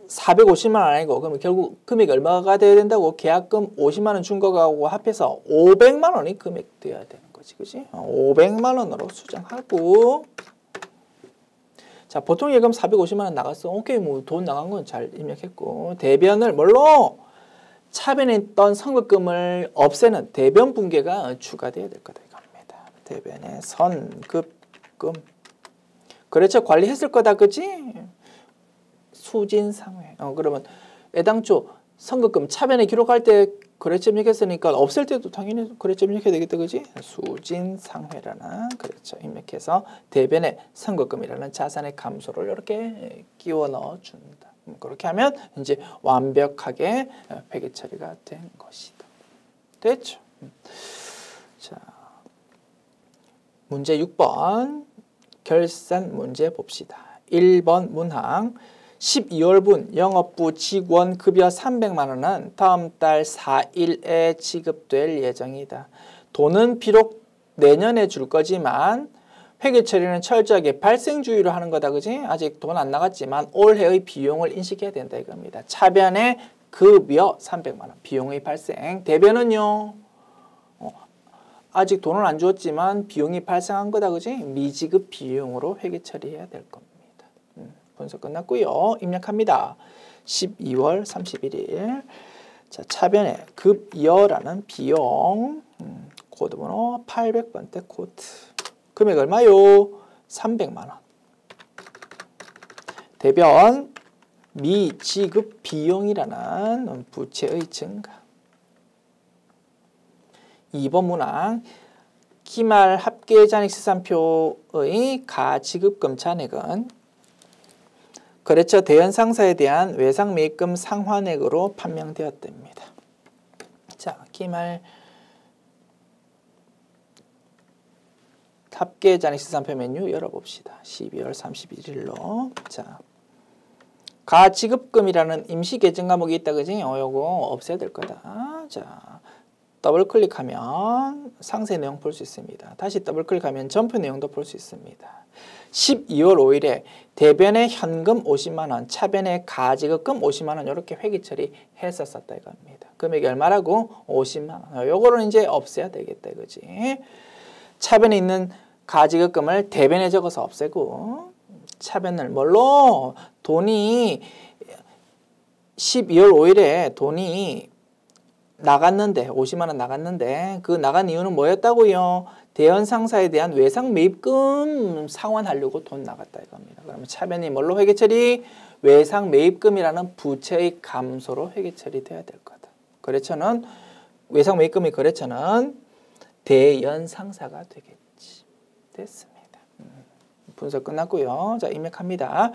450만 원 아니고 그러면 결국 금액이 얼마가 돼야 된다고? 계약금 50만 원 준 거하고 합해서 500만 원이 금액돼야 되는 거지, 그지? 500만 원으로 수정하고. 자, 보통 예금 450만 원 나갔어. 오케이, 뭐 돈 나간 건 잘 입력했고, 대변을 뭘로? 차변에 있던 선급금을 없애는 대변 분계가 추가돼야 될 거다 이겁니다. 대변의 선급금. 그렇죠, 관리했을 거다, 그지? 수진상회. 그러면 애당초 선급금 차변에 기록할 때 거래처 입력했으니까 없앨 때도 당연히 거래처 입력해야 되겠다, 그지? 수진상회라는 거래처 입력해서 대변의 선급금이라는 자산의 감소를 이렇게 끼워 넣어준다. 그렇게 하면 이제 완벽하게 회계 처리가 된 것이다. 됐죠? 자, 문제 6번 결산 문제 봅시다. 1번 문항 12월분 영업부 직원 급여 300만 원은 다음 달 4일에 지급될 예정이다. 돈은 비록 내년에 줄 거지만 회계 처리는 철저하게 발생주의로 하는 거다, 그지? 아직 돈 안 나갔지만 올해의 비용을 인식해야 된다 이겁니다. 차변의 급여 300만 원, 비용의 발생. 대변은요, 아직 돈을 안 주었지만 비용이 발생한 거다, 그지? 미지급 비용으로 회계 처리해야 될 겁니다. 분석 끝났고요. 입력합니다. 12월 31일. 자, 차변의 급여라는 비용, 코드번호 800번째 코드. 금액 얼마요? 300만 원. 대변 미지급 비용이라는 부채의 증가. 2번 문항 기말 합계잔액시산표의 가지급금 잔액은 거래처 대연 상사에 대한 외상 매입금 상환액으로 판명되었답니다. 자, 기말 합계잔액시산표 메뉴 열어봅시다. 12월 31일로. 자, 가지급금이라는 임시 계정 과목이 있다, 그지? 요거 없애야 될 거다. 자, 더블 클릭하면 상세 내용 볼 수 있습니다. 다시 더블 클릭하면 전표 내용도 볼 수 있습니다. 12월 5일에 대변의 현금 50만 원, 차변의 가지급금 50만 원 이렇게 회계 처리했었다 이겁니다. 금액이 얼마라고? 50만 원. 요거를 이제 없애야 되겠다 이거지. 차변에 있는 가지급금을 대변에 적어서 없애고, 차변을 뭘로? 돈이 12월 5일에 돈이 나갔는데 50만 원 나갔는데 그 나간 이유는 뭐였다고요? 대연 상사에 대한 외상 매입금 상환하려고 돈 나갔다 이겁니다. 그러면 차변이 뭘로 회계 처리? 외상 매입금이라는 부채의 감소로 회계 처리돼야 될 거다. 거래처는 외상 매입금의 거래처는 대연 상사가 되겠지. 됐습니다. 분석 끝났고요. 자, 입력합니다.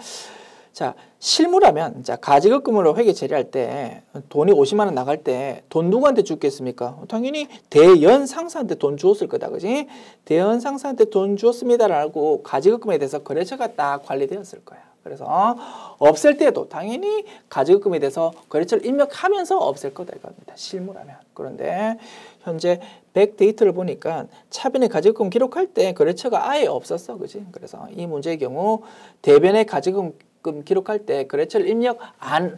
자, 실무라면, 자, 가지급금으로 회계 처리할 때 돈이 50만 원 나갈 때 돈 누구한테 줬겠습니까? 당연히 대연 상사한테 돈 주었을 거다, 그지? 대연 상사한테 돈 주었습니다라고 가지급금에 대해서 거래처가 딱 관리되었을 거야. 그래서 없앨 때도 당연히 가지급금에 대해서 거래처를 입력하면서 없앨 거다 이겁니다. 실무라면. 그런데 현재 백데이터를 보니까 차변의 가지급금 기록할 때 거래처가 아예 없었어, 그지? 그래서 이 문제의 경우 대변의 가지급금 기록할 때 거래처를 입력 안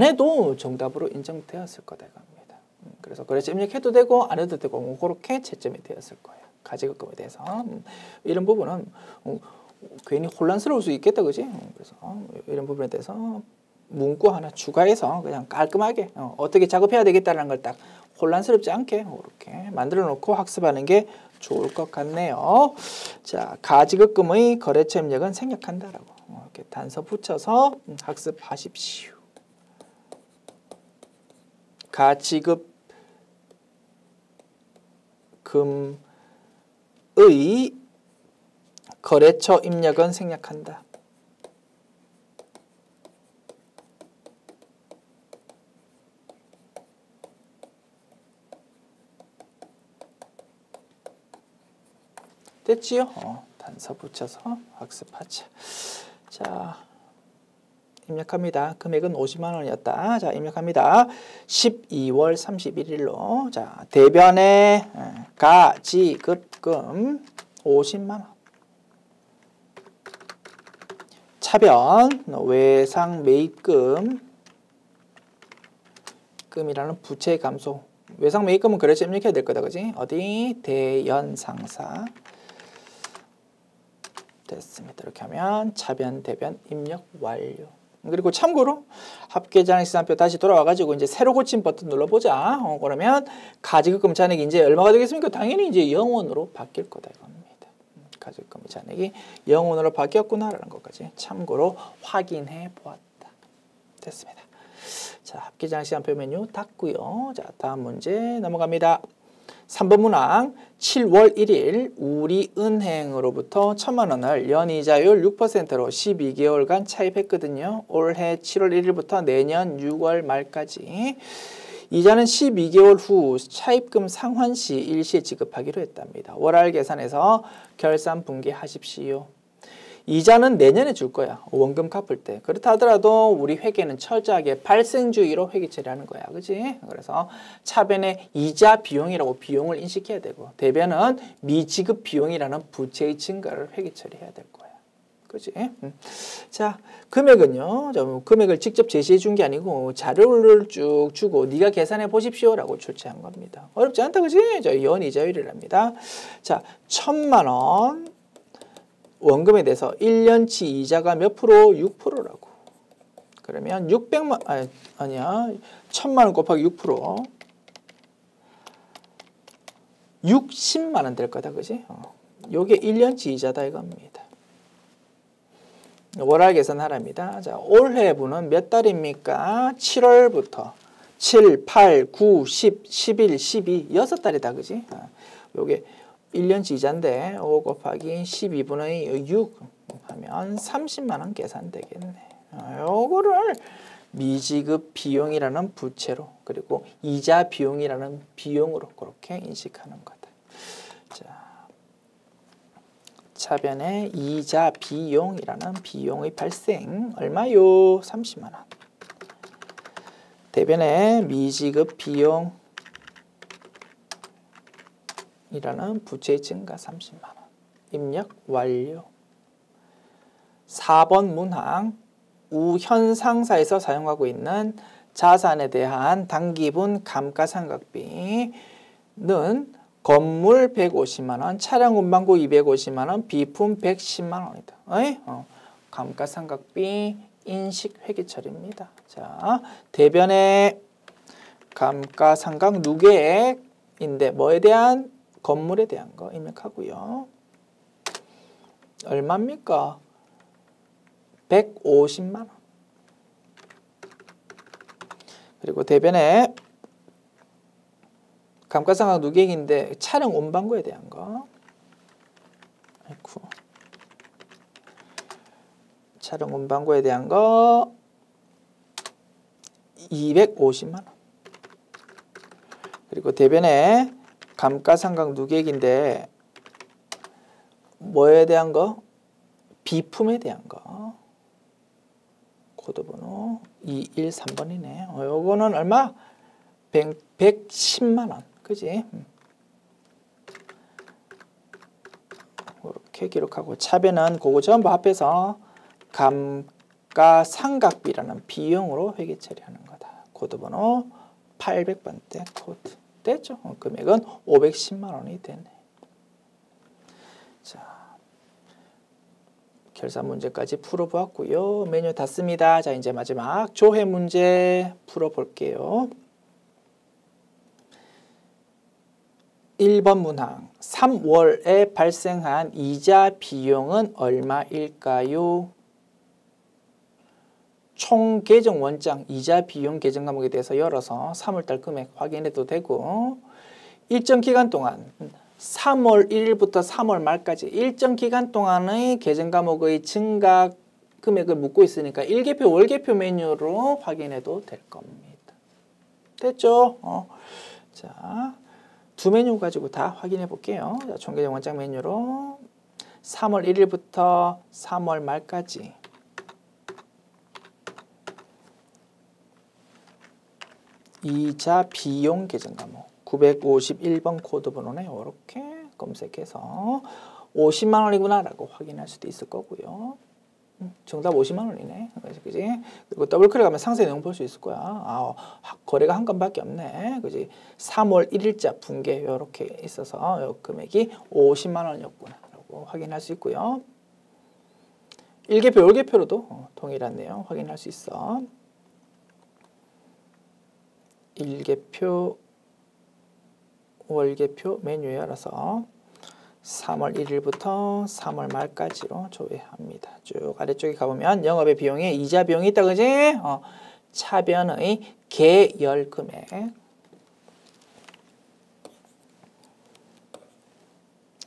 해도 정답으로 인정되었을 거다 이겁니다. 그래서 거래처 입력해도 되고 안 해도 되고 그렇게 채점이 되었을 거예요. 가지급금에 대해서. 이런 부분은 괜히 혼란스러울 수 있겠다, 그지? 그래서 이런 부분에 대해서 문구 하나 추가해서 그냥 깔끔하게 어떻게 작업해야 되겠다는 걸 딱 혼란스럽지 않게 이렇게 만들어 놓고 학습하는 게 좋을 것 같네요. 자, 가지급금의 거래처 입력은 생략한다라고 이렇게 단서 붙여서 학습하십시오. 가지급금의 거래처 입력은 생략한다. 됐지요? 단서 붙여서 학습하자. 자, 입력합니다. 금액은 50만 원이었다. 자, 입력합니다. 12월 31일로. 자, 대변의 가지급금 50만 원. 차변 외상 매입금 금이라는 부채 감소. 외상 매입금은 거래처 입력해야 될 거다. 그지? 어디? 대연상사. 됐습니다. 이렇게 하면 차변, 대변 입력 완료. 그리고 참고로 합계잔액 시산표 다시 돌아와가지고 이제 새로 고침 버튼 눌러보자. 그러면 가지급금 잔액이 이제 얼마가 되겠습니까? 당연히 이제 0원으로 바뀔 거다 이겁니다. 가지급금 잔액이 0원으로 바뀌었구나라는 것까지 참고로 확인해 보았다. 됐습니다. 자, 합계잔액 시산표 메뉴 닫고요. 자, 다음 문제 넘어갑니다. 3번 문항 7월 1일 우리은행으로부터 1,000만 원을 연이자율 6%로 12개월간 차입했거든요. 올해 7월 1일부터 내년 6월 말까지. 이자는 12개월 후 차입금 상환 시 일시에 지급하기로 했답니다. 월할 계산해서 결산 분기하십시오. 이자는 내년에 줄 거야. 원금 갚을 때. 그렇다 하더라도 우리 회계는 철저하게 발생주의로 회계 처리하는 거야. 그지? 그래서 차변에 이자 비용이라고 비용을 인식해야 되고 대변은 미지급 비용이라는 부채의 증가를 회계 처리해야 될 거야. 그지? 자, 금액은요. 금액을 직접 제시해 준 게 아니고 자료를 쭉 주고 네가 계산해 보십시오라고 출제한 겁니다. 어렵지 않다. 그지? 저 연이자율이랍니다. 자, 1,000만 원 원금에 대해서 1년치 이자가 몇 프로? 6%라고. 그러면 600만 아니야. 1,000만 원 곱하기 6%. 60만 원 될 거다. 그지? 요게 1년치 이자다 이겁니다. 월할 계산하랍니다. 자, 올해분은 몇 달입니까? 7월부터 7, 8, 9, 10, 11, 12 6달이다. 그지? 요게 1년치 이자인데 5 곱하기 12분의 6 하면 30만 원 계산되겠네. 요거를 미지급 비용이라는 부채로 그리고 이자 비용이라는 비용으로 그렇게 인식하는 거다. 자, 차변에 이자 비용이라는 비용의 발생 얼마요? 30만 원. 대변에 미지급 비용 이라는 부채의 증가 30만 원. 입력 완료. 4번 문항 우현상사에서 사용하고 있는 자산에 대한 단기분 감가상각비는 건물 150만 원, 차량 운반고 250만 원, 비품 110만 원이다. 감가상각비 인식 회계 처리입니다. 자, 대변의 감가상각 누계액인데 뭐에 대한 건물에 대한 거 입력하고요. 얼마입니까? 150만 원. 그리고 대변에 감가상각 누계액인데 차량 운반고에 대한 거. 아이쿠. 차량 운반고에 대한 거 250만 원. 그리고 대변에 감가상각 누계액인데 뭐에 대한 거? 비품에 대한 거. 코드번호 213번이네. 요거는 얼마? 110만 원. 그지? 이렇게 기록하고 차변은 그거 전부 합해서 감가상각비라는 비용으로 회계 처리하는 거다. 코드번호 800번대 코드. 됐죠? 금액은 510만 원이 되네. 자, 결산 문제까지 풀어보았고요. 메뉴 닫습니다. 자, 이제 마지막 조회 문제 풀어볼게요. 1번 문항 3월에 발생한 이자 비용은 얼마일까요? 총 계정 원장 이자 비용 계정 과목에 대해서 열어서 3월달 금액 확인해도 되고 일정 기간 동안 3월 1일부터 3월 말까지 일정 기간 동안의 계정 과목의 증가 금액을 묻고 있으니까 일개표, 월개표 메뉴로 확인해도 될 겁니다. 됐죠? 자, 두 메뉴 가지고 다 확인해 볼게요. 자, 총계정 원장 메뉴로 3월 1일부터 3월 말까지 이자 비용 계정 과목 951번 코드 번호네요. 이렇게 검색해서 50만 원이구나 라고 확인할 수도 있을 거고요. 정답 50만 원이네. 그지? 그리고 더블 클릭하면 상세 내용 볼 수 있을 거야. 아, 거래가 한 건밖에 없네. 그지? 3월 1일자 분계 이렇게 있어서 요 금액이 50만 원이었구나 라고 확인할 수 있고요. 일개표, 월개표로도 동일한 내용 확인할 수 있어. 일개표, 월개표 메뉴에 알아서 3월 1일부터 3월 말까지로 조회합니다. 쭉 아래쪽에 가보면 영업의 비용에 이자 비용이 있다, 그지? 차변의 계열 금액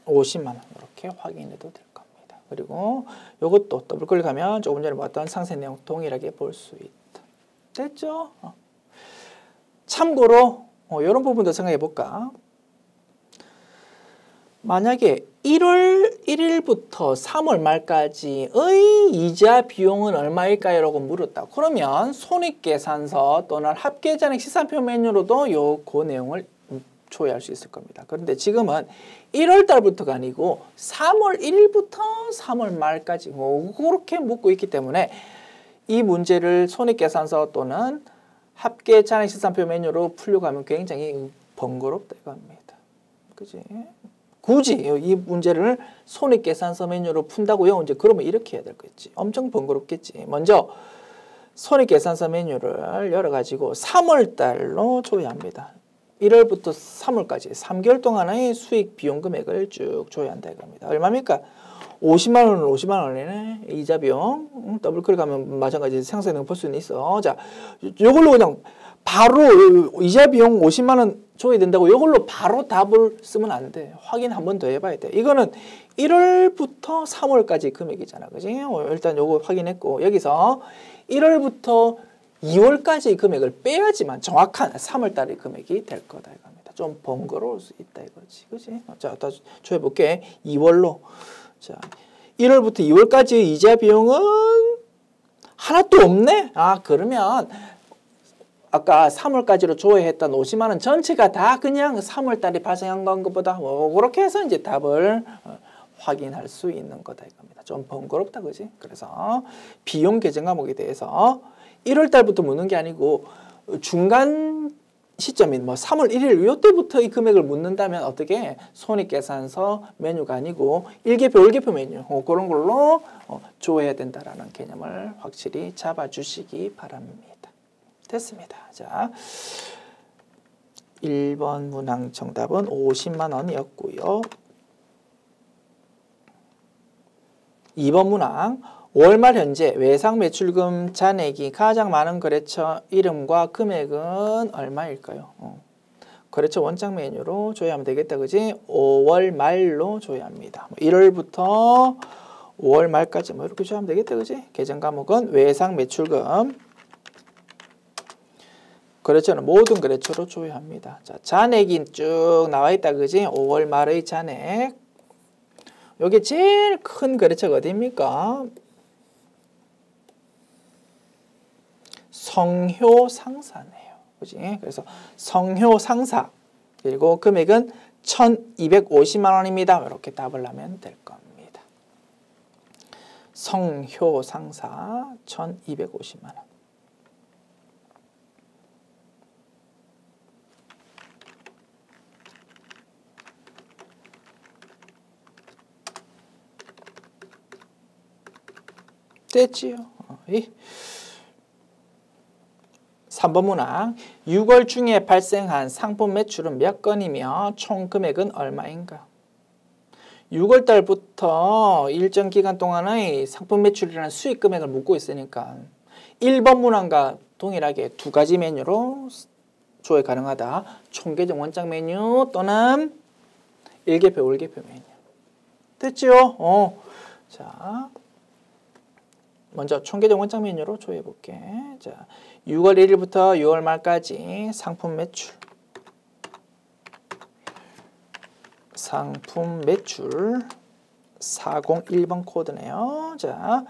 50만 원 이렇게 확인해도 될 겁니다. 그리고 이것도 더블 클릭하면 조금 전에 봤던 상세 내용 동일하게 볼 수 있다. 됐죠? 참고로 이런 부분도 생각해 볼까? 만약에 1월 1일부터 3월 말까지의 이자 비용은 얼마일까요? 라고 물었다. 그러면 손익계산서 또는 합계잔액 시산표 메뉴로도 그 내용을 조회할 수 있을 겁니다. 그런데 지금은 1월 달부터가 아니고 3월 1일부터 3월 말까지 그렇게 묻고 있기 때문에 이 문제를 손익계산서 또는 합계잔액 시산표 메뉴로 풀려고 하면 굉장히 번거롭다 이겁니다. 그지? 굳이 이 문제를 손익계산서 메뉴로 푼다고요? 이제 그러면 이렇게 해야 될 거겠지. 엄청 번거롭겠지. 먼저 손익계산서 메뉴를 열어가지고 3월 달로 조회합니다. 1월부터 3월까지 3개월 동안의 수익 비용 금액을 쭉 조회한다 이겁니다. 얼마입니까? 50만 원은 50만 원이네. 이자 비용. 더블 클릭하면 마찬가지 상세 내용 볼 수는 있어. 자, 요걸로 그냥 바로 이자 비용 50만 원 줘야 된다고 이걸로 바로 답을 쓰면 안 돼. 확인 한 번 더 해봐야 돼. 이거는 1월부터 3월까지 금액이잖아. 그지? 일단 요거 확인했고 여기서 1월부터 2월까지 금액을 빼야지만 정확한 3월달의 금액이 될 거다 이겁니다. 좀 번거로울 수 있다 이거지. 그지? 자, 다시 줘볼게. 2월로. 자, 1월부터 2월까지 이자 비용은 하나도 없네? 아, 그러면 아까 3월까지로 조회했던 50만 원 전체가 다 그냥 3월 달에 발생한 것보다 그렇게 해서 이제 답을 확인할 수 있는 거다 이겁니다. 좀 번거롭다, 그지? 그래서 비용 계정 과목에 대해서 1월 달부터 묻는 게 아니고 중간 시점인 3월 1일 이때부터 이 금액을 묻는다면 어떻게 손익계산서 메뉴가 아니고 일개표, 월개표 메뉴 그런 걸로 조회해야 된다라는 개념을 확실히 잡아주시기 바랍니다. 됐습니다. 자, 1번 문항 정답은 50만 원이었고요. 2번 문항 월말 현재 외상 매출금 잔액이 가장 많은 거래처 이름과 금액은 얼마일까요? 거래처 원장 메뉴로 조회하면 되겠다. 그지? 5월 말로 조회합니다. 1월부터 5월 말까지 이렇게 조회하면 되겠다. 그지? 계정 과목은 외상 매출금 거래처는 모든 거래처로 조회합니다. 자, 잔액이 쭉 나와 있다. 그지? 5월 말의 잔액. 요게 제일 큰 거래처가 어디입니까? 성효상사네요. 그지? 그래서 성효상사. 그리고 금액은 1,250만 원입니다. 이렇게 답을 하면 될 겁니다. 성효상사 1,250만 원. 됐지요. 3번 문항 6월 중에 발생한 상품 매출은 몇 건이며 총 금액은 얼마인가? 6월 달부터 일정 기간 동안의 상품 매출이라는 수익 금액을 묻고 있으니까 1번 문항과 동일하게 두 가지 메뉴로 조회 가능하다. 총계정 원장 메뉴 또는 1개표, 5개표 메뉴. 됐죠? 자, 먼저 총계정 원장 메뉴로 조회해 볼게. 자, 6월 1일부터 6월 말까지 상품 매출. 상품 매출 401번 코드네요. 자,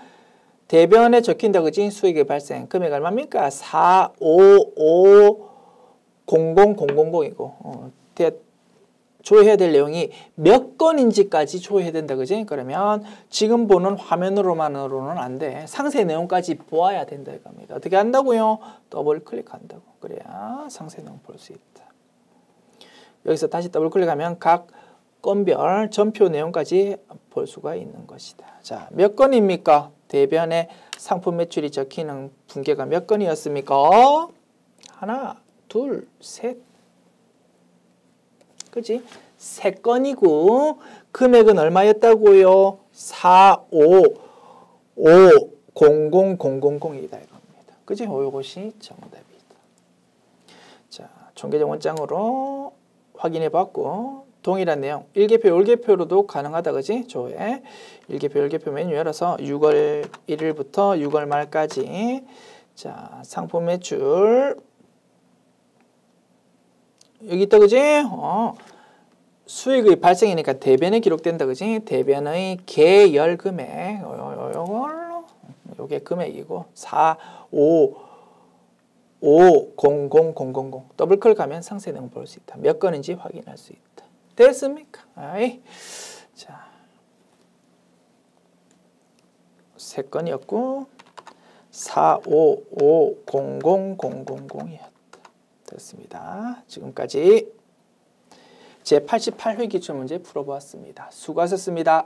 대변에 적힌다 그지? 수익의 발생 금액 얼마입니까? 4550000이고 조회해야 될 내용이 몇 건인지까지 조회해야 된다 그지? 그러면 지금 보는 화면으로만으로는 안 돼. 상세 내용까지 보아야 된다 이겁니다. 어떻게 한다고요? 더블 클릭한다고. 그래야 상세 내용 볼 수 있다. 여기서 다시 더블 클릭하면 각 건별 전표 내용까지 볼 수가 있는 것이다. 자, 몇 건입니까? 대변에 상품 매출이 적히는 분계가 몇 건이었습니까? 하나, 둘, 셋. 그지? 3건이고 금액은 얼마였다고요? 4550000이다 이겁니다. 그지? 이것이 정답이다. 자, 총계정 원장으로 확인해 봤고 동일한 내용 1개표, 5개표로도 가능하다 그지? 조회 1개표, 5개표 메뉴 열어서 6월 1일부터 6월 말까지 자, 상품 매출 여기 있다 그지? 수익의 발생이니까 대변에 기록된다 그지? 대변의 계열 금액 요걸로 요게 금액이고 4550000 더블 클릭하면 상세 내용 볼 수 있다. 몇 건인지 확인할 수 있다. 됐습니까? 아이. 자. 3건이었고 4550000이었다. 됐습니다. 지금까지 제88회 기출문제 풀어보았습니다. 수고하셨습니다.